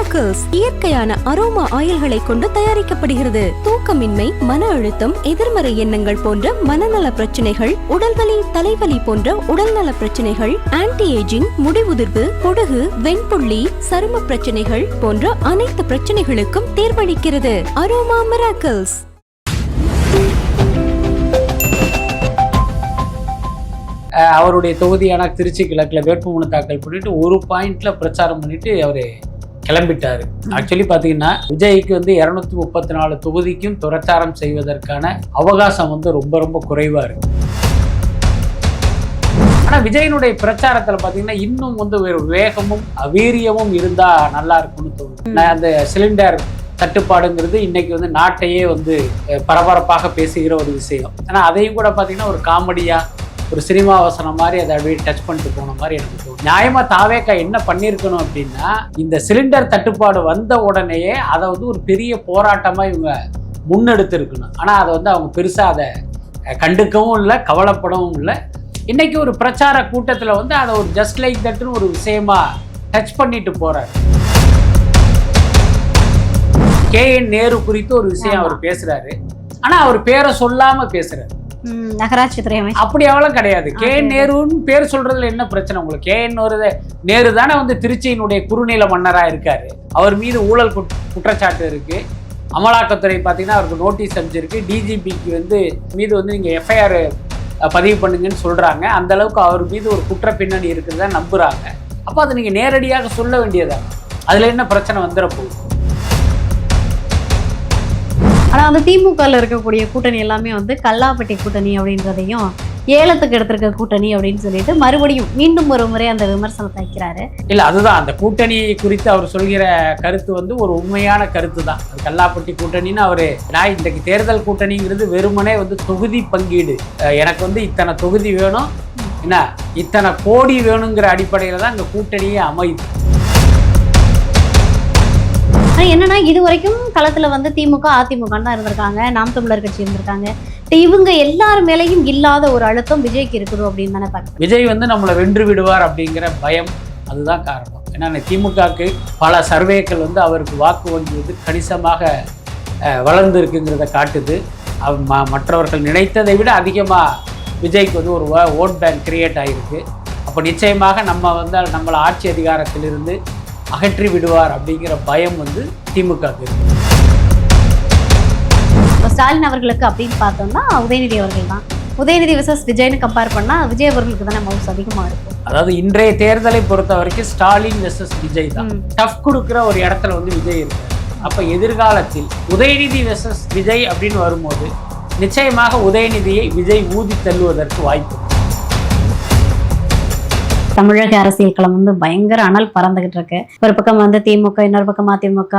Miracles இயற்கையான aroma ஆயில்களை கொண்டு தயாரிக்கப்படுகிறது. தூக்கமின்மை, மன அழுத்தம், எதிர்மறை எண்ணங்கள் போன்ற மனநல பிரச்சனைகள், உடல்வலி, தலைவலி போன்ற உடல்நல பிரச்சனைகள், ஆன்டி ஏஜிங், முடிவுதிர்வு, பொடுகு, வெண்புள்ளி, சரும பிரச்சனைகள் போன்ற அனைத்து பிரச்சனைகளுக்கும் தீர்வளிக்கிறது. Aroma miracles. அவருடைய தொகுதியான திருச்சி கிழக்கில் வேட்புமனு தாக்கல் பண்ணிட்டு ஒரு பாயிண்ட்ல பிரச்சாரம் பண்ணிட்டு அவரு கிளம்பிட்டாரு. ஆக்சுவலி பார்த்தீங்கன்னா விஜய்க்கு 234 தொகுதிக்கும் பிரச்சாரம் செய்வதற்கான அவகாசம் ரொம்ப ரொம்ப குறைவா இருக்கு. ஆனால் விஜயனுடைய பிரச்சாரத்தில் பார்த்தீங்கன்னா இன்னும் ஒரு வேகமும் வீரியமும் இருந்தா நல்லா இருக்கும்னு தோணுது. அந்த சிலிண்டர் தட்டுப்பாடுங்கிறது இன்னைக்கு நாட்டையே பரபரப்பாக பேசுகிற ஒரு விஷயம். ஆனால் அதையும் கூட பார்த்தீங்கன்னா ஒரு காமெடியா, ஒரு சினிமா வசனம் மாதிரி அதை அப்படியே டச் பண்ணிட்டு போன மாதிரி எனக்கு தோணும். நியாயமா தாவேக்கா என்ன பண்ணியிருக்கணும் அப்படின்னா, இந்த சிலிண்டர் தட்டுப்பாடு வந்த உடனேயே அதை ஒரு பெரிய போராட்டமா இவங்க முன்னெடுத்து இருக்கணும். ஆனா அதை அவங்க பெருசா அதை கண்டுக்கவும் இல்லை, கவலைப்படவும் இல்லை. இன்னைக்கு ஒரு பிரச்சார கூட்டத்தில் அதை ஒரு ஜஸ்ட் லைக் தட்னு ஒரு விஷயமா டச் பண்ணிட்டு போறாரு. KN நேரு குறித்து ஒரு விஷயம் அவர் பேசுறாரு. ஆனா அவர் பேரை சொல்லாம பேசுறாரு. நகராட்சி துறை அமைச்சர் அப்படி அவ்வளவு கிடையாது. KN நேருன்னு பேர் சொல்றதுல என்ன பிரச்சனை உங்களுக்கு? KN நேரு தானே திருச்சியினுடைய குறுநில மன்னரா இருக்காரு. அவர் மீது ஊழல் குற்றச்சாட்டு இருக்கு. அமலாக்கத்துறை பார்த்தீங்கன்னா அவருக்கு நோட்டீஸ் அனுப்பிச்சிருக்கு. DGPக்கு மீது நீங்க FIR பதிவு பண்ணுங்கன்னு சொல்றாங்க. அந்த அளவுக்கு அவர் மீது ஒரு குற்ற பின்னணி இருக்குறதா நம்புறாங்க. அப்போ அதை நீங்க நேரடியாக சொல்ல வேண்டியதா? அதுல என்ன பிரச்சனை வந்துட போகுது? ஆனால் திமுகவில் இருக்கக்கூடிய கூட்டணி எல்லாமே கல்லாப்பட்டி கூட்டணி அப்படின்றதையும் ஏலத்துக்கு எடுத்திருக்க கூட்டணி அப்படின்னு சொல்லிட்டு மறுபடியும் மீண்டும் ஒரு முறை அந்த விமர்சனத்தை வைக்கிறாரு. இல்லை, அதுதான் அந்த கூட்டணி குறித்து அவர் சொல்கிற கருத்து ஒரு உண்மையான கருத்து தான். அது கல்லாப்பட்டி கூட்டணின்னு நான் இன்றைக்கு தேர்தல் கூட்டணிங்கிறது வெறுமனே தொகுதி பங்கீடு. எனக்கு இத்தனை தொகுதி வேணும், என்ன இத்தனை கோடி வேணுங்கிற அடிப்படையில் தான் இந்த கூட்டணியே அமையுது. என்னன்னா இது வரைக்கும் களத்துல திமுக அதிமுக தான் இருந்திருக்காங்க, நாம் தமிழர் கட்சி இருந்திருக்காங்க. இவங்க எல்லார் மேலையும் இல்லாத ஒரு அழுத்தம் விஜய்க்கு இருக்குது அப்படின்னு தானே பார்க்க. விஜய் நம்மளை வென்று விடுவார் அப்படிங்கிற பயம், அதுதான் காரணம். ஏன்னா திமுகக்கு பல சர்வேக்கள் அவருக்கு வாக்கு வங்கி கணிசமாக வளர்ந்து இருக்குங்கிறத காட்டுது. மற்றவர்கள் நினைத்ததை விட அதிகமாக விஜய்க்கு ஒரு ஓட் பேங்க் கிரியேட் ஆகிருக்கு. அப்போ நிச்சயமாக நம்மளை ஆட்சி அதிகாரத்திலிருந்து அகற்றி விடுவார் அப்படிங்கிற பயம் திமுக இருக்கு. ஸ்டாலின் அவர்களுக்கு அப்படின்னு பார்த்தோம்னா உதயநிதி அவர்கள் தான். உதயநிதி விசஸ் விஜய்னு கம்பேர் பண்ணா விஜய் அவர்களுக்கு தானே மவுஸ் அதிகமா இருக்கும். அதாவது இன்றைய தேர்தலை பொறுத்த வரைக்கும் ஸ்டாலின் வெர்சஸ் விஜய் தான் டஃப் கொடுக்குற ஒரு இடத்துல விஜய் இருக்கு. அப்ப எதிர்காலத்தில் உதயநிதி வெர்சஸ் விஜய் அப்படின்னு வரும்போது நிச்சயமாக உதயநிதியை விஜய் ஊதி தள்ளுவதற்கு வாய்ப்பு. தமிழக அரசியல் களம் பயங்கர அனல் பறந்துகிட்டு இருக்கு. ஒரு பக்கம் திமுக, இன்னொரு பக்கம் அதிமுக,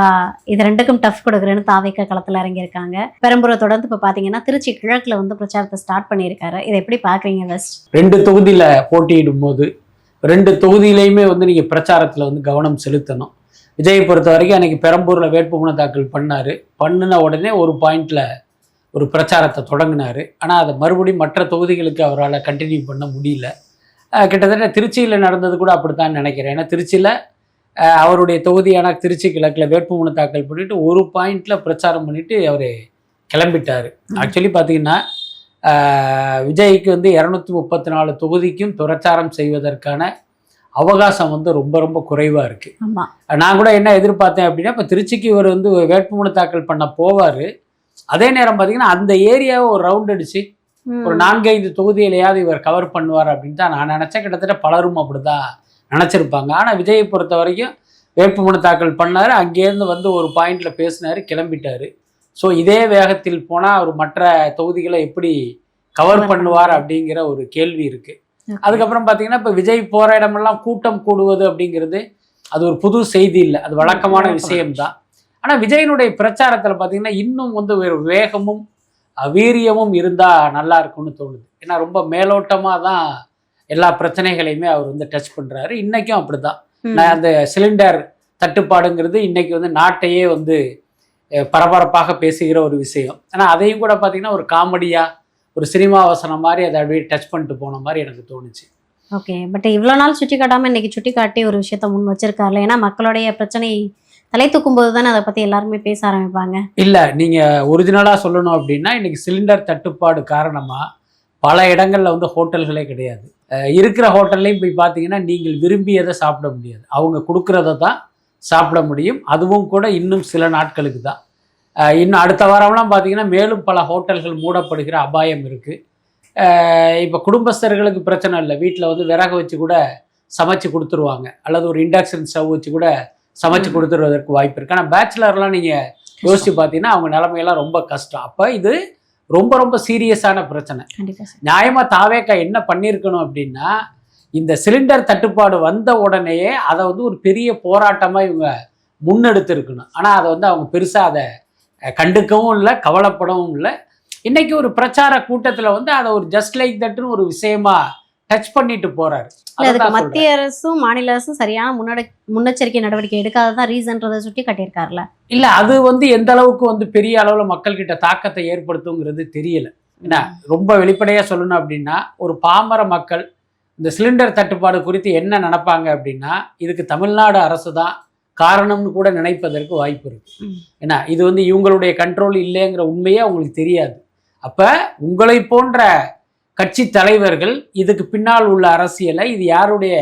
இது ரெண்டுக்கும் டஃப் கொடுக்குறேன்னு தாவேக்கா களத்துல இறங்கியிருக்காங்க. பெரம்பூரை தொடர்ந்து இப்ப பாத்தீங்கன்னா திருச்சி கிழக்குல பிரச்சாரத்தை ஸ்டார்ட் பண்ணியிருக்காரு. இதை எப்படி பாக்குறீங்க வெஸ்ட்? 2 தொகுதியில போட்டியிடும் போது 2 தொகுதியிலையுமே நீங்க பிரச்சாரத்துல கவனம் செலுத்தணும். விஜயை பொறுத்த வரைக்கும் அன்னைக்கு பெரம்பூர்ல வேட்புமனு தாக்கல் பண்ணின உடனே ஒரு பாயிண்ட்ல ஒரு பிரச்சாரத்தை தொடங்கினாரு. ஆனா அதை மறுபடியும் மற்ற தொகுதிகளுக்கு அவரால் கண்டினியூ பண்ண முடியல. கிட்டத்தட்ட திருச்சியில் நடந்தது கூட அப்படித்தான் நினைக்கிறேன். ஏன்னா திருச்சியில் அவருடைய தொகுதியான திருச்சி கிழக்கில் வேட்புமனு தாக்கல் பண்ணிட்டு ஒரு பாயிண்ட்ல பிரச்சாரம் பண்ணிட்டு அவர் கிளம்பிட்டார். ஆக்சுவலி பார்த்தீங்கன்னா விஜய்க்கு 234 தொகுதிக்கும் பிரச்சாரம் செய்வதற்கான அவகாசம் ரொம்ப ரொம்ப குறைவாக இருக்குது. நான் கூட என்ன எதிர்பார்த்தேன் அப்படின்னா, இப்போ திருச்சிக்கு இவர் வேட்புமனு தாக்கல் பண்ண போவார். அதே நேரம் பார்த்தீங்கன்னா அந்த ஏரியாவை ஒரு ரவுண்ட் அடிச்சு ஒரு 4-5 தொகுதியிலையாவது இவர் கவர் பண்ணுவார் அப்படின்னு தான் நான் நினச்சேன். கிட்டத்தட்ட பலரும் அப்படிதான் நினச்சிருப்பாங்க. ஆனால் விஜயை பொறுத்த வரைக்கும் வேட்புமனு தாக்கல் பண்ணார், அங்கேருந்து ஒரு பாயிண்ட்ல பேசினார், கிளம்பிட்டார். ஸோ இதே வேகத்தில் போனால் அவர் மற்ற தொகுதிகளை எப்படி கவர் பண்ணுவார் அப்படிங்கிற ஒரு கேள்வி இருக்குது. அதுக்கப்புறம் பார்த்தீங்கன்னா இப்போ விஜய் போகிற இடமெல்லாம் கூட்டம் கூடுவது அப்படிங்கிறது அது ஒரு புது செய்தி இல்லை, அது வழக்கமான விஷயம்தான். ஆனால் விஜயனுடைய பிரச்சாரத்தில் பார்த்தீங்கன்னா இன்னும் ஒரு வேகமும் வீரியமும் இருந்தா நல்லா இருக்கும்னு தோணுது. ஏன்னா ரொம்ப மேலோட்டமா தான் எல்லா பிரச்சனைகளையுமே அவர் டச் பண்றாரு. இன்னைக்கும் அப்படிதான். அந்த சிலிண்டர் தட்டுப்பாடுங்கிறது இன்னைக்கு நாட்டையே பரபரப்பாக பேசுகிற ஒரு விஷயம். ஆனா அதையும் கூட பார்த்தீங்கன்னா ஒரு காமெடியா, ஒரு சினிமா வசனம் மாதிரி அதை அப்படியே டச் பண்ணிட்டு போன மாதிரி எனக்கு தோணுச்சு. ஓகே, பட் இவ்வளோ நாள் சுட்டி காட்டாமல் இன்னைக்கு சுட்டி காட்டி ஒரு விஷயத்த முன் வச்சிருக்காருல. ஏன்னா மக்களுடைய பிரச்சனை தலை தூக்கும் போது தானே அதை பத்தி எல்லாருமே பேச ஆரம்பிப்பாங்க. இல்லை, நீங்கள் ஒரிஜினலாக சொல்லணும் அப்படின்னா இன்னைக்கு சிலிண்டர் தட்டுப்பாடு காரணமாக பல இடங்களில் வந்து ஹோட்டல்களே கிடையாது. இருக்கிற ஹோட்டல்லையும் போய் பார்த்தீங்கன்னா நீங்கள் விரும்பியதை சாப்பிட முடியாது. அவங்க கொடுக்குறத தான் சாப்பிட முடியும். அதுவும் கூட இன்னும் சில நாட்களுக்கு தான். இன்னும் அடுத்த வாரம்லாம் பார்த்தீங்கன்னா மேலும் பல ஹோட்டல்கள் மூடப்படுகிற அபாயம் இருக்குது. இப்போ குடும்பஸ்தர்களுக்கு பிரச்சனை இல்லை, வீட்டில் வந்து விறகு வச்சு கூட சமைச்சு கொடுத்துருவாங்க, அல்லது ஒரு இண்டக்ஷன் ஸ்டவ் வச்சு கூட சமைச்சு கொடுத்துருவதற்கு வாய்ப்பு இருக்குது. ஆனால் பேச்சுலர்லாம் நீங்கள் யோசிச்சு பார்த்தீங்கன்னா அவங்க நிலைமையெல்லாம் ரொம்ப கஷ்டம். அப்போ இது ரொம்ப ரொம்ப சீரியஸான பிரச்சனை. நியாயமாக தாவேக்கா என்ன பண்ணியிருக்கணும் அப்படின்னா, இந்த சிலிண்டர் தட்டுப்பாடு வந்த உடனேயே அதை வந்து ஒரு பெரிய போராட்டமாக இவங்க முன்னெடுத்து இருக்கணும். ஆனால் அதை வந்து அவங்க பெருசாக அதை கண்டுக்கவும் இல்லை, கவலைப்படவும் இல்லை. இன்னைக்கு ஒரு பிரச்சார கூட்டத்தில் வந்து அதை ஒரு ஜஸ்ட் லைக் தட்னு ஒரு விஷயமா டச் பண்ணிட்டு போறாரு. அதுக்கு மத்திய அரசும் மாநில அரசும் சரியான முன்னெச்சரிக்கை நடவடிக்கை எடுக்காததான் ரீசன்றதை சுட்டி காட்டியிருக்காருல. இல்ல, அது வந்து எந்த அளவுக்கு வந்து பெரிய அளவுல மக்கள் கிட்ட தாக்கத்தை ஏற்படுத்துங்கிறது தெரியல. ஏன்னா ரொம்ப வெளிப்படையா சொல்லணும் அப்படின்னா, ஒரு பாமர மக்கள் இந்த சிலிண்டர் தட்டுப்பாடு குறித்து என்ன நினைப்பாங்க அப்படின்னா, இதுக்கு தமிழ்நாடு அரசு தான் காரணம்னு கூட நினைப்பதற்கு வாய்ப்பு இருக்கு. ஏன்னா இது வந்து இவங்களுடைய கண்ட்ரோல் இல்லைங்கிற உண்மையே அவங்களுக்கு தெரியாது. அப்ப உங்களை போன்ற கட்சி தலைவர்கள் இதுக்கு பின்னால் உள்ள அரசியலை இது யாருடைய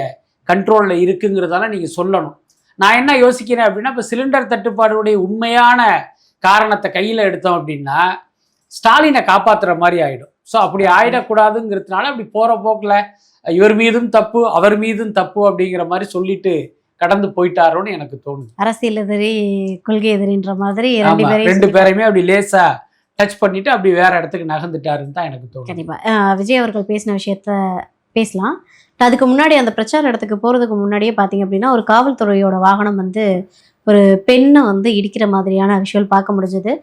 கண்ட்ரோலில் இருக்குங்கிறதால நீங்கள் சொல்லணும். நான் என்ன யோசிக்கிறேன் அப்படின்னா, இப்போ சிலிண்டர் தட்டுப்பாடுடைய உண்மையான காரணத்தை கையில் எடுத்தோம் அப்படின்னா ஸ்டாலினை காப்பாற்றுற மாதிரி ஆகிடும். ஸோ அப்படி ஆகிடக்கூடாதுங்கிறதுனால அப்படி போகிற போக்கில் இவர் மீதும் தப்பு அவர் மீதும் தப்பு அப்படிங்கிற மாதிரி சொல்லிட்டு கடந்து போயிட்டாரோன்னு எனக்கு தோணுது. அரசியல் எதிரி கொள்கை எதிரின்ற மாதிரி ரெண்டு பேரையுமே அப்படி லேசா டச் பண்ணிட்டு அப்படி வேற இடத்துக்கு நகர்ந்துட்டாருன்னு தான் எனக்கு தோணும். கண்டிப்பா விஜய் அவர்கள் பேசின விஷயத்த பேசலாம். அதுக்கு முன்னாடி அந்த பிரச்சார இடத்துக்கு போறதுக்கு முன்னாடியே பாத்தீங்க அப்படின்னா, ஒரு காவல்துறையோட வாகனம் வந்து ஒரு பெண்ணை வந்து இடிக்கிற மாதிரியான விஷயம் பார்க்க முடிஞ்சது.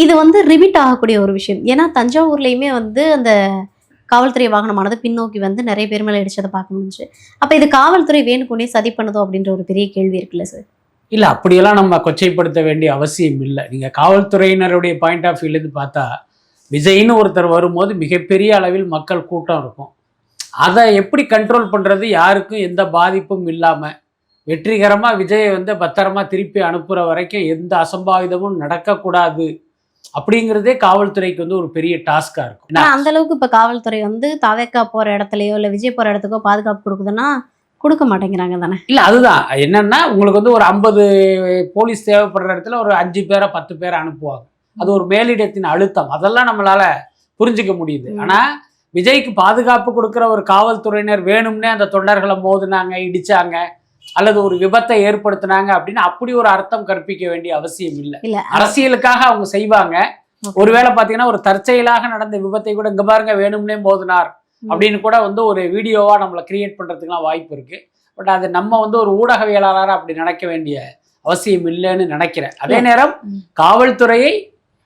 இது வந்து ரிபீட் ஆகக்கூடிய ஒரு விஷயம். ஏன்னா தஞ்சாவூர்லயுமே வந்து அந்த காவல்துறை வாகனமானது பின்னோக்கி வந்து நிறைய பேர் மேலே இடிச்சதை பார்க்க முடிஞ்சு. அப்ப இது காவல்துறை வேணுக்குனே சதி பண்ணதோ அப்படின்ற ஒரு பெரிய கேள்வி இருக்குல்ல சார்? இல்லை, அப்படியெல்லாம் நம்ம கொச்சைப்படுத்த வேண்டிய அவசியம் இல்லை. நீங்கள் காவல்துறையினருடைய பாயிண்ட் ஆஃப் வியூலேருந்து பார்த்தா, விஜய்னு ஒருத்தர் வரும்போது மிகப்பெரிய அளவில் மக்கள் கூட்டம் இருக்கும். அதை எப்படி கண்ட்ரோல் பண்ணுறது, யாருக்கும் எந்த பாதிப்பும் இல்லாமல் வெற்றிகரமாக விஜயை வந்து பத்திரமா திருப்பி அனுப்புகிற வரைக்கும் எந்த அசம்பாவிதமும் நடக்கக்கூடாது அப்படிங்கிறதே காவல்துறைக்கு வந்து ஒரு பெரிய டாஸ்காக இருக்கும். அந்த அளவுக்கு இப்போ காவல்துறை வந்து தாவேக்கா போகிற இடத்துலையோ இல்லை விஜய் போகிற இடத்துக்கோ பாதுகாப்பு கொடுக்குதுன்னா கொடுக்க மாட்டேங்கிறாங்க தானே? இல்லை, அதுதான் என்னன்னா, உங்களுக்கு வந்து ஒரு 50 போலீஸ் தேவைப்படுற இடத்துல ஒரு 5 பேரை 10 பேரை அனுப்புவாங்க. அது ஒரு மேலிடத்தின் அழுத்தம், அதெல்லாம் நம்மளால புரிஞ்சுக்க முடியுது. ஆனால் விஜய்க்கு பாதுகாப்பு கொடுக்குற ஒரு காவல்துறையினர் வேணும்னே அந்த தொண்டர்களை மோதுனாங்க, இடிச்சாங்க, அல்லது ஒரு விபத்தை ஏற்படுத்தினாங்க அப்படின்னு அப்படி ஒரு அர்த்தம் கற்பிக்க வேண்டிய அவசியம் இல்லை. அரசியலுக்காக அவங்க செய்வாங்க. ஒருவேளை பார்த்தீங்கன்னா ஒரு தற்செயலாக நடந்த விபத்தை கூட இங்கே பாருங்க வேணும்னே மோதினார் அப்படின்னு கூட வந்து ஒரு வீடியோவா நம்மளை கிரியேட் பண்றதுக்குலாம் வாய்ப்பு இருக்கு. பட் அது நம்ம வந்து ஒரு ஊடகவியலாளராக அப்படி நினைக்க வேண்டிய அவசியம் இல்லைன்னு நினைக்கிறேன். அதே நேரம் காவல்துறையை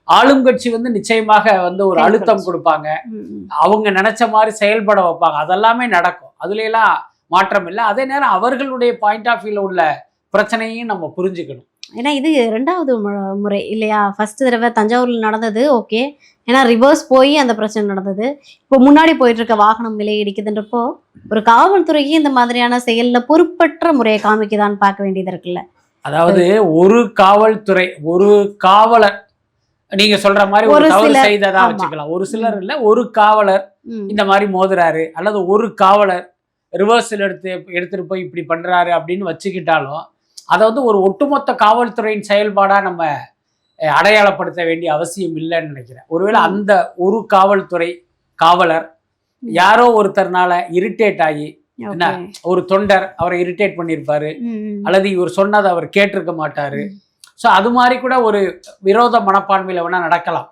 ஆளும் கட்சி வந்து நிச்சயமாக வந்து ஒரு அழுத்தம் கொடுப்பாங்க, அவங்க நினைச்ச மாதிரி செயல்பட வைப்பாங்க, அதெல்லாமே நடக்கும், அதுல எல்லாம் மாற்றம் இல்லை. அதே நேரம் அவர்களுடைய பாயிண்ட் ஆஃப் வியூல உள்ள பிரச்சனையும் நம்ம புரிஞ்சுக்கணும். ஏன்னா இது 2வது முறை இல்லையா? ஃபர்ஸ்ட் தடவை தஞ்சாவூர்ல நடந்தது ஓகே, ஏன்னா ரிவர்ஸ் போய் அந்த பிரச்சனை நடந்தது. இப்போ முன்னாடி போயிட்டு இருக்க வாகனம் விலை இடிக்குதுன்றப்போ ஒரு காவல்துறைக்கு இந்த மாதிரியான செயல்ல பொறுப்பற்ற முறையை காமிக்குதான்னு பார்க்க வேண்டியது இருக்குல்ல. அதாவது ஒரு காவல்துறை, ஒரு காவலர், நீங்க சொல்ற மாதிரி ஒரு தவறு செய்ததா வச்சுக்கலாம், ஒரு சிலர் இல்ல, ஒரு காவலர் இந்த மாதிரி மோதுறாரு அல்லது ஒரு காவலர் ரிவர்ஸில் எடுத்துட்டு போய் இப்படி பண்றாரு அப்படின்னு வச்சுக்கிட்டாலும் அதை வந்து ஒரு ஒட்டுமொத்த காவல்துறையின் செயல்பாடா நம்ம அடையாளப்படுத்த வேண்டிய அவசியம் இல்லைன்னு நினைக்கிறேன். ஒருவேளை அந்த ஒரு காவல்துறை காவலர் யாரோ ஒருத்தர்னால இரிட்டேட் ஆகி, என்ன ஒரு தொண்டர் அவரை இரிட்டேட் பண்ணியிருப்பாரு, அல்லது இவர் சொன்னதை அவர் கேட்டிருக்க மாட்டாரு. ஸோ அது மாதிரி கூட ஒரு விரோத மனப்பான்மையில வேணா நடக்கலாம்.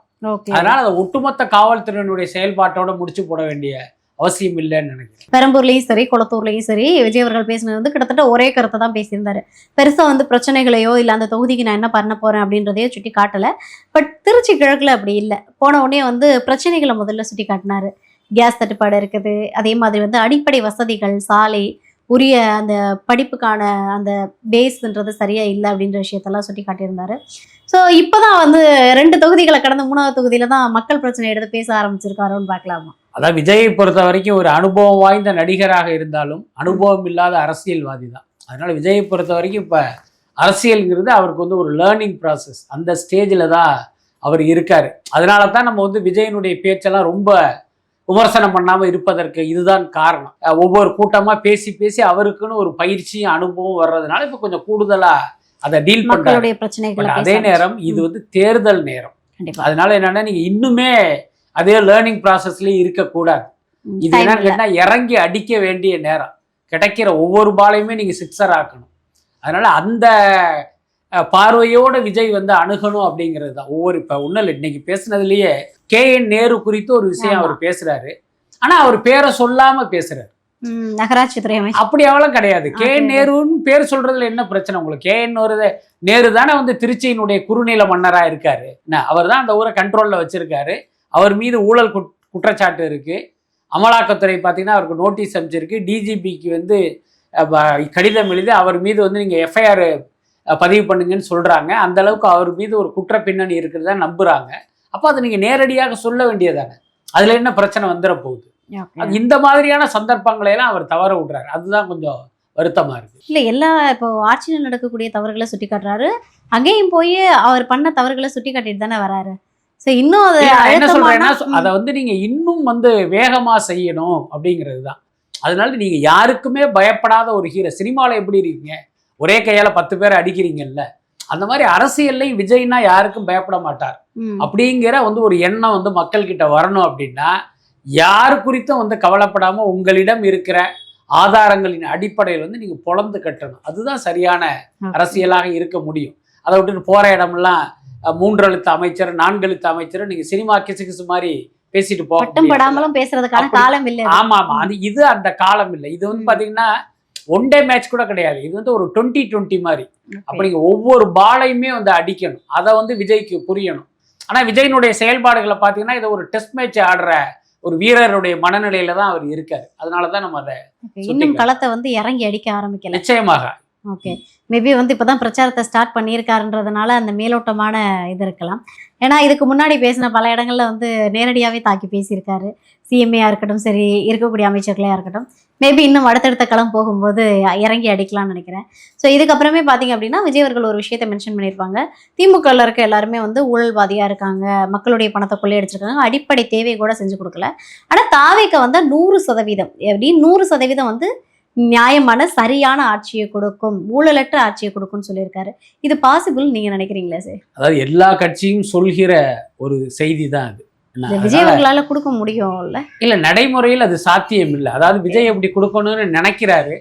அதனால அதை ஒட்டுமொத்த காவல்துறையினுடைய செயல்பாட்டோட முடிச்சு போட வேண்டிய அவசியம் இல்லைன்னு நினைக்கிறேன். பெரம்பூர்லயும் சரி குளத்தூர்லயும் சரி விஜய் அவர்கள் பேசினது வந்து கிட்டத்தட்ட ஒரே கருத்தை தான் பேசியிருந்தாரு. பெருசா வந்து பிரச்சனைகளையோ இல்லை அந்த தொகுதிக்கு நான் என்ன பண்ண போறேன் அப்படின்றதையோ சுட்டி காட்டல. பட் திருச்சி கிழக்குல அப்படி இல்லை. போன உடனே வந்து பிரச்சனைகளை முதல்ல சுட்டி காட்டினாரு. கேஸ் தட்டுப்பாடு இருக்குது, அதே மாதிரி வந்து அடிப்படை வசதிகள், சாலை, உரிய அந்த படிப்புக்கான அந்த பேஸ்ன்றது சரியா இல்லை அப்படின்ற விஷயத்தெல்லாம் சுட்டி காட்டியிருந்தாரு. ஸோ இப்போதான் வந்து 2 தொகுதிகளை கடந்த 3வது தொகுதியில தான் மக்கள் பிரச்சனை எடுத்து பேச ஆரம்பிச்சிருக்காரோன்னு பார்க்கலாமா? அதான் விஜயை பொறுத்த வரைக்கும் ஒரு அனுபவம் வாய்ந்த நடிகராக இருந்தாலும் அனுபவம் இல்லாத அரசியல்வாதி தான். அதனால விஜயை பொறுத்த வரைக்கும் இப்போ அரசியல்ங்கிறது அவருக்கு வந்து ஒரு லேர்னிங் ப்ராசஸ். அந்த ஸ்டேஜில் தான் அவர் இருக்கார். அதனால தான் நம்ம வந்து விஜயனுடைய பேச்செல்லாம் ரொம்ப விமர்சனம் பண்ணாமல் இருப்பதற்கு இதுதான் காரணம். ஒவ்வொரு கூட்டமாக பேசி பேசி அவருக்குன்னு ஒரு பயிற்சியும் அனுபவம் வர்றதுனால இப்போ கொஞ்சம் கூடுதலாக அதை டீல் மக்களுடைய பிரச்சனைகள். அதே நேரம் இது வந்து தேர்தல் நேரம். அதனால என்னன்னா நீங்க இன்னுமே அதே லேர்னிங் ப்ராசஸ்லயே இருக்கக்கூடாது. இது என்னன்னு கேட்டா இறங்கி அடிக்க வேண்டிய நேரம். கிடைக்கிற ஒவ்வொரு பாலையுமே நீங்க சிக்ஸர் ஆக்கணும். அதனால அந்த பார்வையோட விஜய் வந்து அணுகணும் அப்படிங்கிறது தான். இப்ப ஒன்றும் இல்லை, இன்னைக்கு பேசுனதுலயே KN நேரு குறித்து ஒரு விஷயம் அவர் பேசுறாரு. ஆனா அவர் பேரை சொல்லாம பேசுறாரு. நகராட்சி துறை அமைச்சர் அப்படி அவளும் கிடையாது. KN நேருன்னு பேர் சொல்றதுல என்ன பிரச்சனை உங்களுக்கு? KN நேரு தானே வந்து திருச்சியினுடைய குறுநில மன்னரா இருக்காரு. அவர் தான் அந்த ஊரை கண்ட்ரோல்ல வச்சிருக்காரு. அவர் மீது ஊழல் குற்றச்சாட்டு இருக்கு. அமலாக்கத்துறை பார்த்தீங்கன்னா அவருக்கு நோட்டீஸ் அனுப்பிச்சிருக்கு. டிஜிபிக்கு வந்து கடிதம் எழுதி அவர் மீது வந்து நீங்க FIR பதிவு பண்ணுங்கன்னு சொல்றாங்க. அந்த அளவுக்கு அவர் மீது ஒரு குற்ற பின்னணி இருக்கிறதா நம்புறாங்க. அப்போ அதை நீங்க நேரடியாக சொல்ல வேண்டியதானே. அதுல என்ன பிரச்சனை வந்துட போகுது? இந்த மாதிரியான சந்தர்ப்பங்களை எல்லாம் அவர் தவற விடுறாரு. அதுதான் கொஞ்சம் வருத்தமா இருக்கு. இல்ல எல்லா இப்போ ஆட்சியில் நடக்கக்கூடிய தவறுகளை சுட்டி காட்டுறாரு. அங்கேயும் போய் அவர் பண்ண தவறுகளை சுட்டி காட்டிட்டு தானே வராரு. இன்னும் என்ன சொல்றேன்னா அதை வந்து நீங்க இன்னும் வந்து வேகமா செய்யணும் அப்படிங்கிறது தான். அதனால நீங்க யாருக்குமே பயப்படாத ஒரு ஹீரோ. சினிமாவில் எப்படி இருக்கீங்க, ஒரே கையால 10 பேரை அடிக்கிறீங்கல்ல, அந்த மாதிரி அரசியல்லையும் விஜய்னா யாருக்கும் பயப்பட மாட்டார் அப்படிங்கிற வந்து ஒரு எண்ணம் வந்து மக்கள் கிட்ட வரணும். அப்படின்னா யாரு குறித்தும் வந்து கவலைப்படாம உங்களிடம் இருக்கிற ஆதாரங்களின் அடிப்படையில் வந்து நீங்க பொளந்து கட்டணும். அதுதான் சரியான அரசியலாக இருக்க முடியும். அதை விட்டுட்டு போற இடமெல்லாம் 3 எழுத்து அமைச்சர் 4 எழுத்து அமைச்சர் நீங்க சினிமா கிசு மாதிரி பேசிட்டு போகலாம் பேசுறதுக்கான காலம் இல்லை. ஆமா அது இது அந்த காலம் இல்லை. இது வந்து பாத்தீங்கன்னா ஒன் டே மேட்ச் கூட கிடையாது. இது வந்து ஒரு 20-20 மாதிரி. அப்ப நீங்க ஒவ்வொரு பாலையுமே வந்து அடிக்கணும். அதை வந்து விஜய்க்கு புரியணும். ஆனா விஜயனுடைய செயல்பாடுகளை பாத்தீங்கன்னா இதை ஒரு டெஸ்ட் மேட்ச் ஆடுற ஒரு வீரருடைய மனநிலையில தான் அவர் இருக்காரு. அதனாலதான் நம்ம அதை இன்னும் களத்தை வந்து இறங்கி அடிக்க ஆரம்பிக்கல. நிச்சயமாக. ஓகே, மேபி வந்து இப்போதான் பிரச்சாரத்தை ஸ்டார்ட் பண்ணியிருக்காருன்றதுனால அந்த மேலோட்டமான இது இருக்கலாம். ஏன்னா இதுக்கு முன்னாடி பேசின பல இடங்கள்ல வந்து நேரடியாகவே தாக்கி பேசியிருக்காரு. சிஎம்ஏயா இருக்கட்டும், சரி இருக்கக்கூடிய அமைச்சர்களையா இருக்கட்டும். மேபி இன்னும் அடுத்தடுத்த களம் போகும்போது இறங்கி அடிக்கலாம்னு நினைக்கிறேன். இதுக்கப்புறமே பார்த்தீங்க அப்படின்னா விஜய் அவர்கள் ஒரு விஷயத்தை மென்ஷன் பண்ணியிருப்பாங்க. திமுகவில் இருக்க எல்லாருமே வந்து ஊழல்வாதியாக இருக்காங்க, மக்களுடைய பணத்தை கொள்ளையடிச்சிருக்காங்க, அடிப்படை தேவை கூட செஞ்சு கொடுக்கல. ஆனால் தாவேக்க வந்து 100% எப்படி 100% வந்து நியாயமான சரியான ஆட்சியை கொடுக்கும், ஊழலற்ற ஆட்சியை கொடுக்கும்னு சொல்லியிருக்காரு. இது பாசிபிள் நீங்க நினைக்கிறீங்களா சார்? அதாவது எல்லா கட்சியும் சொல்கிற ஒரு செய்தி தான் அது. விஜய் அவர்களால கொடுக்க முடியும்ல? இல்ல, நடைமுறையில் அது சாத்தியம் இல்லை. அதாவது விஜய் எப்படி கொடுக்கணும்னு நினைக்கிறாரு.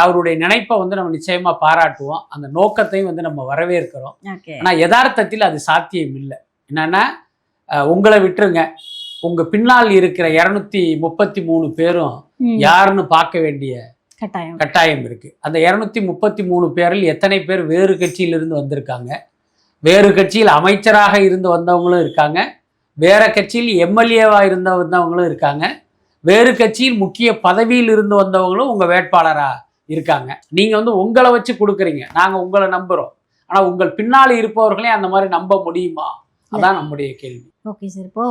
அவருடைய நினைப்பை வந்து நம்ம நிச்சயமா பாராட்டுவோம். அந்த நோக்கத்தையும் வந்து நம்ம வரவேற்கிறோம். ஆனா யதார்த்தத்தில் அது சாத்தியம் இல்லை. என்னன்னா உங்களை விட்டுருங்க, உங்க பின்னால் இருக்கிற 233 பேரும் யாருன்னு பார்க்க வேண்டிய கட்டாயம் இருக்கு. அந்த 233 பேரில் எத்தனை பேர் வேறு கட்சியிலிருந்து வந்திருக்காங்க, வேறு கட்சியில் அமைச்சராக இருந்து வந்தவங்களும் இருக்காங்க, வேற கட்சியில் எம்எல்ஏவா வந்தவங்களும் இருக்காங்க, வேறு கட்சியில் முக்கிய பதவியில் இருந்து வந்தவங்களும் உங்க வேட்பாளரா இருக்காங்க. நீங்க வந்து உங்களை வச்சு கொடுக்குறீங்க, நாங்க உங்களை நம்புறோம். ஆனா உங்கள் பின்னால் இருப்பவர்களே அந்த மாதிரி நம்ப முடியுமா? அதான் நம்முடைய கேள்வி. ஓகே சார், இப்போ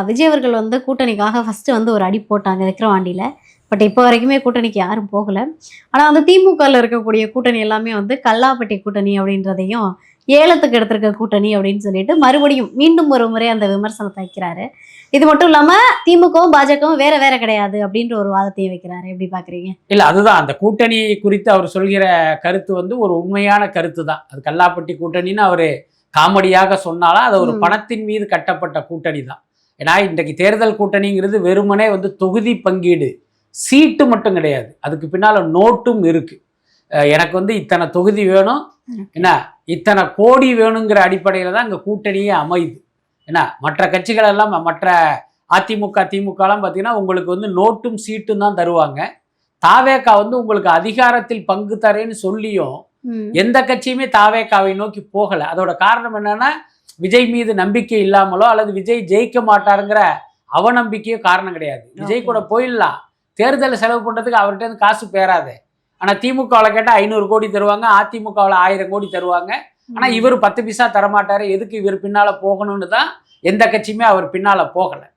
விஜய் அவர்கள் வந்து கூட்டணிக்காக ஃபஸ்ட்டு வந்து ஒரு அடி போட்டாங்க விக்ரவாண்டியில். பட் இப்போ வரைக்குமே கூட்டணிக்கு யாரும் போகலை. ஆனால் வந்து திமுகவில் இருக்கக்கூடிய கூட்டணி எல்லாமே வந்து கல்லாப்பட்டி கூட்டணி அப்படின்றதையும் ஏலத்துக்கு எடுத்திருக்க கூட்டணி அப்படின்னு சொல்லிட்டு மறுபடியும் மீண்டும் ஒரு முறை அந்த விமர்சனத்தை வைக்கிறாரு. இது மட்டும் இல்லாமல் திமுகவும் பாஜகவும் வேற வேற கிடையாது அப்படின்ற ஒரு வாதத்தையும் வைக்கிறாரு. எப்படி பார்க்குறீங்க? இல்லை, அதுதான் அந்த கூட்டணி குறித்து அவர் சொல்கிற கருத்து வந்து ஒரு உண்மையான கருத்து தான். அது கல்லாப்பட்டி கூட்டணின்னு அவர் காமெடியாக சொன்னாலும் அது ஒரு பணத்தின் மீது கட்டப்பட்ட கூட்டணி தான். ஏன்னா இன்றைக்கு தேர்தல் கூட்டணிங்கிறது வெறுமனே வந்து தொகுதி பங்கீடு சீட்டு மட்டும் கிடையாது, அதுக்கு பின்னால நோட்டும் இருக்கு. எனக்கு வந்து இத்தனை தொகுதி வேணும், என்ன இத்தனை கோடி வேணுங்கிற அடிப்படையில தான் இங்க கூட்டணியே அமையுது. ஏன்னா மற்ற கட்சிகள் எல்லாம், மற்ற அதிமுக திமுகலாம் பார்த்தீங்கன்னா உங்களுக்கு வந்து நோட்டும் சீட்டும் தான் தருவாங்க. தாவேக்கா வந்து உங்களுக்கு அதிகாரத்தில் பங்கு தரேன்னு சொல்லியும் எந்த கட்சியுமே தாவேக்காவை நோக்கி போகலை. அதோட காரணம் என்னன்னா விஜய் மீது நம்பிக்கை இல்லாமலோ அல்லது விஜய் ஜெயிக்க மாட்டாருங்கிற அவநம்பிக்கையோ காரணம் கிடையாது. விஜய் கூட போயிடலாம், தேர்தலில் செலவு பண்ணுறதுக்கு அவர்கிட்ட இருந்து காசு பேராது. ஆனால் திமுகவில் கேட்டால் 500 கோடி தருவாங்க, அதிமுகவில் 1000 கோடி தருவாங்க. ஆனால் இவர் 10 பைசா தரமாட்டாரு. எதுக்கு இவர் பின்னால் போகணும்னு தான் எந்த கட்சியுமே அவர் பின்னால் போகலை.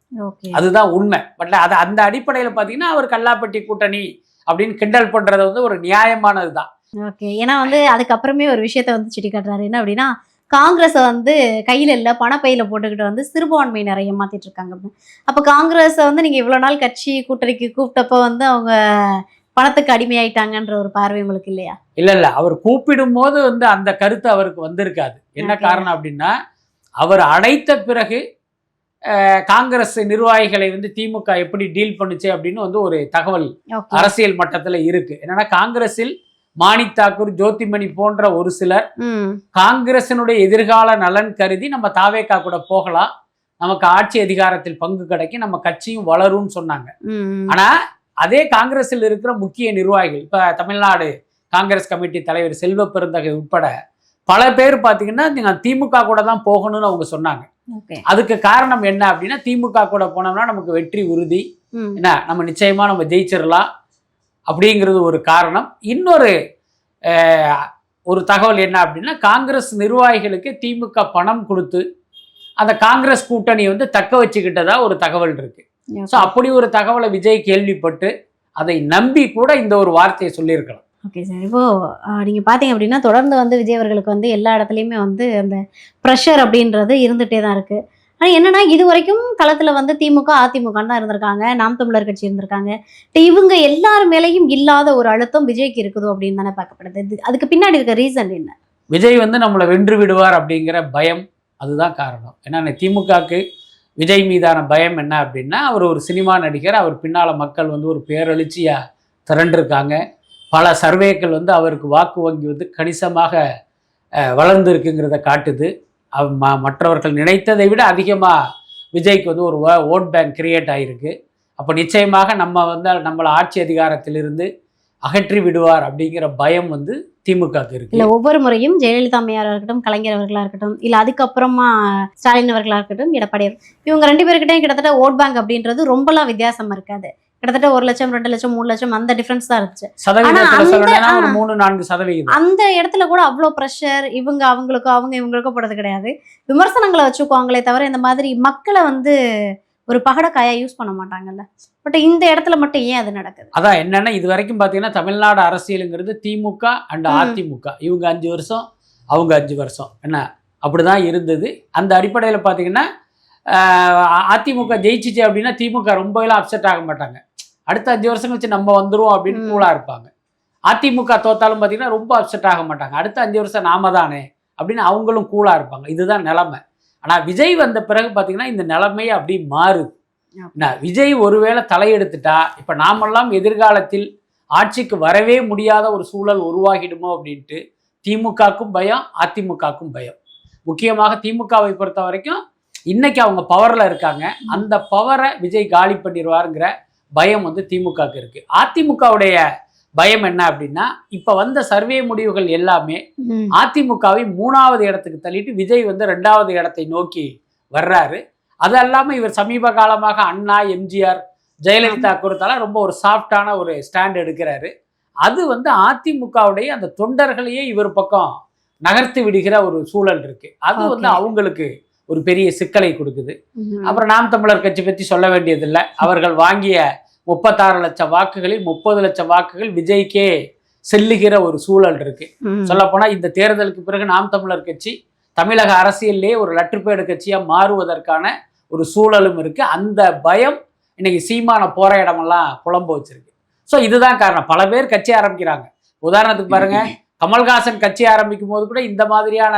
அதுதான் உண்மை. பட் அது அந்த அடிப்படையில் பார்த்தீங்கன்னா அவர் கல்லாப்பட்டி கூட்டணி அப்படின்னு கிண்டல் பண்ணுறது வந்து ஒரு நியாயமானது தான். ஓகே. ஏன்னா வந்து அதுக்கப்புறமே ஒரு விஷயத்த வந்து சுட்டி காட்டுறாரு. என்ன அப்படின்னா, காங்கிரஸ வந்து கையில இல்ல பணப்பையில போட்டுக்கிட்டு வந்து சிறுபான்மையினரை ஏமாத்திட்டு இருக்காங்க அப்படின்னு. அப்ப காங்கிரஸ வந்து நீங்க இவ்வளவு நாள் கட்சி கூட்டணிக்கு கூப்பிட்டப்ப வந்து அவங்க பணத்துக்கு அடிமையாயிட்டாங்கன்ற ஒரு பார்வை உங்களுக்கு இல்லையா? இல்ல அவர் கூப்பிடும் போது வந்து அந்த கருத்து அவருக்கு வந்திருக்காது. என்ன Okay. காரணம் அப்படின்னா, அவர் அடைத்த பிறகு காங்கிரஸ் நிர்வாகிகளை வந்து திமுக எப்படி டீல் பண்ணுச்சு அப்படின்னு வந்து ஒரு தகவல் ஓகே. அரசியல் மட்டத்துல இருக்கு. என்னன்னா காங்கிரஸில் மாணிக் தாக்கூர், ஜோதிமணி போன்ற ஒரு சிலர் ம். காங்கிரசினுடைய எதிர்கால நலன் கருதி நம்ம தாவேகா கூட போகலாம், நமக்கு ஆட்சி அதிகாரத்தில் பங்கு கிடைக்கும், நம்ம கட்சியும் வளரும்னு சொன்னாங்க. ம். ஆனா அதே காங்கிரஸில் இருக்கிற முக்கிய நிர்வாகிகள், இப்ப தமிழ்நாடு காங்கிரஸ் கமிட்டி தலைவர் செல்வ பெருந்தகை உட்பட பல பேர் பார்த்தீங்கன்னா நான் திமுக கூட தான் போகணும்னு அவங்க சொன்னாங்க. ஓகே. அதுக்கு காரணம் என்ன அப்படின்னா, திமுக கூட போனோம்னா நமக்கு வெற்றி உறுதி, ம். என்ன நம்ம நிச்சயமா நம்ம ஜெயிச்சிடலாம் அப்படிங்கிறது ஒரு காரணம். இன்னொரு ஒரு தகவல் என்ன அப்படின்னா, காங்கிரஸ் நிர்வாகிகளுக்கு திமுக பணம் கொடுத்து அந்த காங்கிரஸ் கூட்டணி வந்து தக்க வச்சுக்கிட்டதா ஒரு தகவல் இருக்கு. ஸோ அப்படி ஒரு தகவலை விஜய் கேள்விப்பட்டு அதை நம்பி கூட இந்த ஒரு வார்த்தையை சொல்லியிருக்கலாம். Okay sir. இப்போ நீங்க பாத்தீங்க அப்படின்னா தொடர்ந்து வந்து விஜய் அவர்களுக்கு வந்து எல்லா இடத்துலையுமே வந்து அந்த ப்ரெஷர் அப்படின்றது இருந்துகிட்டே தான் இருக்கு. ஆனால் என்னன்னா இது வரைக்கும் களத்துல வந்து திமுக அதிமுகன்னு தான் இருந்திருக்காங்க, நாம் தமிழர் கட்சி இருந்திருக்காங்க. இவங்க எல்லார் மேலேயும் இல்லாத ஒரு அழுத்தம் விஜய்க்கு இருக்குதோ அப்படின்னு தானே பார்க்கப்படுது. அதுக்கு பின்னாடி இருக்க ரீசன் என்ன? விஜய் வந்து நம்மளை வென்று விடுவார் அப்படிங்கிற பயம், அதுதான் காரணம். ஏன்னா திமுகவுக்கு விஜய் மீதான பயம் என்ன அப்படின்னா, அவர் ஒரு சினிமா நடிகர், அவர் பின்னால் மக்கள் வந்து ஒரு பேரெழுச்சியாக திரண்டிருக்காங்க. பல சர்வேக்கள் வந்து அவருக்கு வாக்கு வங்கி வந்து கணிசமாக வளர்ந்துருக்குங்கிறத காட்டுது. மற்றவர்கள் நினைத்ததை விட அதிகமாக விஜய்க்கு வந்து ஒரு ஓட் பேங்க் கிரியேட் ஆகிருக்கு. அப்போ நிச்சயமாக நம்ம வந்து நம்மளை ஆட்சி அதிகாரத்திலிருந்து அகற்றி விடுவார் அப்படிங்கிற பயம் வந்து திமுகவுக்கு இருக்கு. இல்லை ஒவ்வொரு முறையும் ஜெயலலிதா அம்மையாராக இருக்கட்டும், கலைஞர் அவர்களாக இருக்கட்டும், இல்லை அதுக்கப்புறமா ஸ்டாலின் அவர்களாக இருக்கட்டும், எடப்பாடி இவங்க 2 பேருக்கிட்டையும் கிட்டத்தட்ட ஓட் பேங்க் அப்படின்றது ரொம்பலாம் வித்தியாசமா இருக்காது. கிட்டத்தட்ட 1 லட்சம் 2 லட்சம் 3 லட்சம் அந்த டிஃபரன்ஸ் தான் இருந்துச்சு. சதவீதத்தில் சொல்லணும்னா ஒரு 3-4%. அந்த இடத்துல கூட அவ்வளோ ப்ரெஷர் இவங்க அவங்களுக்கோ அவங்க இவங்களுக்கோ போடுறது கிடையாது. விமர்சனங்களை வச்சுக்குவாங்களே தவிர இந்த மாதிரி மக்களை வந்து ஒரு பகடக்காயா யூஸ் பண்ண மாட்டாங்கல்ல. பட் இந்த இடத்துல மட்டும் ஏன் அது நடக்குது? அதான் என்னன்னா, இது வரைக்கும் பார்த்தீங்கன்னா தமிழ்நாடு அரசியலுங்கிறது திமுக அண்ட் அதிமுக, இவங்க 5 வருஷம் அவங்க 5 வருஷம் என்ன அப்படிதான் இருந்தது. அந்த அடிப்படையில் பார்த்தீங்கன்னா அதிமுக ஜெயிச்சிச்சு அப்படின்னா திமுக ரொம்ப எல்லாம் அப்செட் ஆக மாட்டாங்க. அடுத்த 5 வருஷம் கழிச்சு நம்ம வந்துருவோம் அப்படின்னு கூலா இருப்பாங்க. அதிமுக தோத்தாலும் பார்த்தீங்கன்னா ரொம்ப அப்செட் ஆக மாட்டாங்க. அடுத்த 5 வருஷம் நாம தானே அப்படின்னு அவங்களும் கூலா இருப்பாங்க. இதுதான் நிலைமை. ஆனால் விஜய் வந்த பிறகு பார்த்தீங்கன்னா இந்த நிலைமையை அப்படி மாறுது. விஜய் ஒருவேளை தலையெடுத்துட்டா இப்போ நாமெல்லாம் எதிர்காலத்தில் ஆட்சிக்கு வரவே முடியாத ஒரு சூழல் உருவாகிடுமோ அப்படின்ட்டு திமுகவுக்கும் பயம், அதிமுகவுக்கும் பயம். முக்கியமாக திமுகவை பொறுத்த வரைக்கும் இன்னைக்கு அவங்க பவரில் இருக்காங்க, அந்த பவரை விஜய் காலி பண்ணிடுவாருங்கிற பயம் வந்து திமுகவுக்கு இருக்கு. அதிமுகவுடைய பயம் என்ன அப்படின்னா, இப்போ வந்த சர்வே முடிவுகள் எல்லாமே அதிமுகவை 3வது இடத்துக்கு தள்ளிட்டு விஜய் வந்து 2வது இடத்தை நோக்கி வர்றாரு. அது இல்லாமல் இவர் சமீப காலமாக அண்ணா, எம்ஜிஆர், ஜெயலலிதா குறித்தால ரொம்ப ஒரு சாஃப்டான ஒரு ஸ்டாண்ட் எடுக்கிறாரு. அது வந்து அதிமுகவுடைய அந்த தொண்டர்களையே இவர் பக்கம் நகர்த்தி விடுகிற ஒரு சூழல் இருக்கு. அது வந்து அவங்களுக்கு ஒரு பெரிய சிக்கலை கொடுக்குது. அப்புறம் நாம் தமிழர் கட்சி பற்றி சொல்ல வேண்டியதில்லை. அவர்கள் வாங்கிய 36 லட்சம் வாக்குகளில் 30 லட்சம் வாக்குகள் விஜய்க்கே செல்லுகிற ஒரு சூழல் இருக்கு. சொல்லப்போனால் இந்த தேர்தலுக்கு பிறகு நாம் தமிழர் கட்சி தமிழக அரசியல்லே ஒரு லட்டுப்பேடு கட்சியா மாறுவதற்கான ஒரு சூழலும் இருக்கு. அந்த பயம் இன்னைக்கு சீமான போற இடமெல்லாம் புலம்ப வச்சிருக்கு. ஸோ இதுதான் காரணம். பல பேர் கட்சி ஆரம்பிக்கிறாங்க. உதாரணத்துக்கு பாருங்க, கமல்ஹாசன் கட்சி ஆரம்பிக்கும் போது கூட இந்த மாதிரியான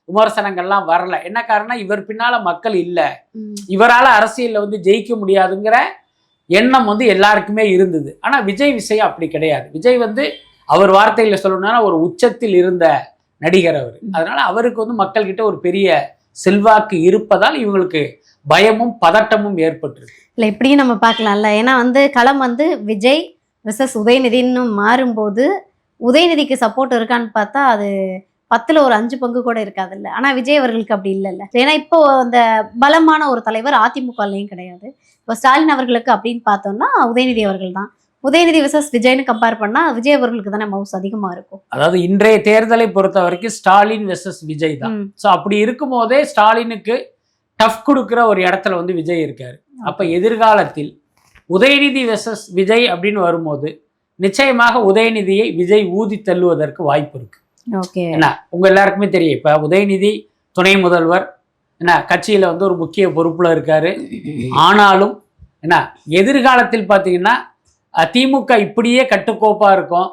விமர்சனங்கள்லாம் வரல. என்ன காரணம்? இவர் பின்னால மக்கள் இல்லை, இவரால் அரசியலில் வந்து ஜெயிக்க முடியாதுங்கிற எண்ணம் வந்து எல்லாருக்குமே இருந்தது. ஆனா விஜய் விஷயம் அப்படி கிடையாது. விஜய் வந்து அவர் வார்த்தையில சொல்லணும்னா ஒரு உச்சத்தில் இருந்த நடிகர் அவர். அதனால அவருக்கு வந்து மக்கள்கிட்ட ஒரு பெரிய செல்வாக்கு இருப்பதால் இவங்களுக்கு பயமும் பதட்டமும் ஏற்பட்டிருக்கு. இல்லை இப்படியும் நம்ம பார்க்கலாம்ல. ஏன்னா வந்து களம் வந்து விஜய் விசஸ் உதயநிதினு மாறும்போது உதயநிதிக்கு சப்போர்ட் இருக்கான்னு பார்த்தா அது 10ல் ஒரு 5 பங்கு கூட இருக்காதுல்ல. ஆனா விஜய் அவர்களுக்கு அப்படி இல்லைல்ல. ஏன்னா இப்போ அந்த பலமான ஒரு தலைவர் அதிமுகலையும் கிடையாது. இப்போ ஸ்டாலின் அவர்களுக்கு அப்படின்னு பார்த்தோம்னா உதயநிதி அவர்கள் தான். உதயநிதி விசஸ் விஜய்னு கம்பேர் பண்ணா விஜய் அவர்களுக்கு தானே மவுஸ் அதிகமா இருக்கும். அதாவது இன்றைய தேர்தலை பொறுத்த வரைக்கும் ஸ்டாலின் வெர்சஸ் விஜய் தான். ஸோ அப்படி இருக்கும் போதே ஸ்டாலினுக்கு டஃப் கொடுக்குற ஒரு இடத்துல வந்து விஜய் இருக்காரு. அப்ப எதிர்காலத்தில் உதயநிதி வெர்சஸ் விஜய் அப்படின்னு வரும்போது நிச்சயமாக உதயநிதியை விஜய் ஊதி தள்ளுவதற்கு வாய்ப்பு இருக்கு. ஓகே. என்ன உங்க எல்லாருக்குமே தெரியும், இப்ப உதயநிதி துணை முதல்வர், என்ன கட்சியில வந்து ஒரு முக்கிய பொறுப்புல இருக்காரு. ஆனாலும் என்ன எதிர்காலத்தில் பார்த்தீங்கன்னா திமுக இப்படியே கட்டுக்கோப்பா இருக்கும்,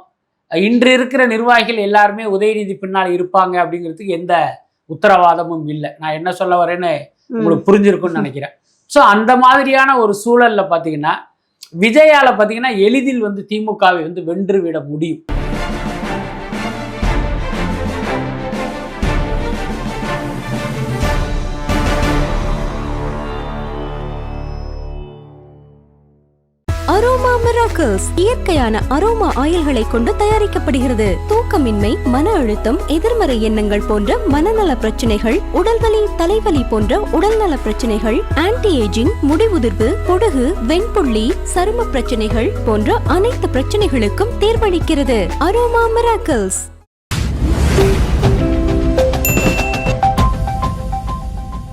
இன்று இருக்கிற நிர்வாகிகள் எல்லாருமே உதயநிதி பின்னால் இருப்பாங்க அப்படிங்கிறதுக்கு எந்த உத்தரவாதமும் இல்லை. நான் என்ன சொல்ல வரேன்னு உங்களுக்கு புரிஞ்சிருக்கும்னு நினைக்கிறேன். ஸோ அந்த மாதிரியான ஒரு சூழல்ல பார்த்தீங்கன்னா விஜயால பார்த்தீங்கன்னா எளிதில் வந்து திமுகவை வந்து வென்று விட முடியும். அரோமா மிராக்கிள்ஸ் இயற்கையான அரோமா ஆயில்களை கொண்டு தயாரிக்கப்படுகிறது. தூக்கமின்மை, மன அழுத்தம், எதிர்மறை எண்ணங்கள் போன்ற மனநல பிரச்சனைகள், உடல்வலி, தலைவலி போன்ற உடல்நல பிரச்சனைகள், ஆன்டி ஏஜிங், முடிவுதிர்வு, பொடுகு, வெண்புள்ளி, சரும பிரச்சனைகள் போன்ற அனைத்து பிரச்சனைகளுக்கும் தீர்வளிக்கிறது. Aroma miracles.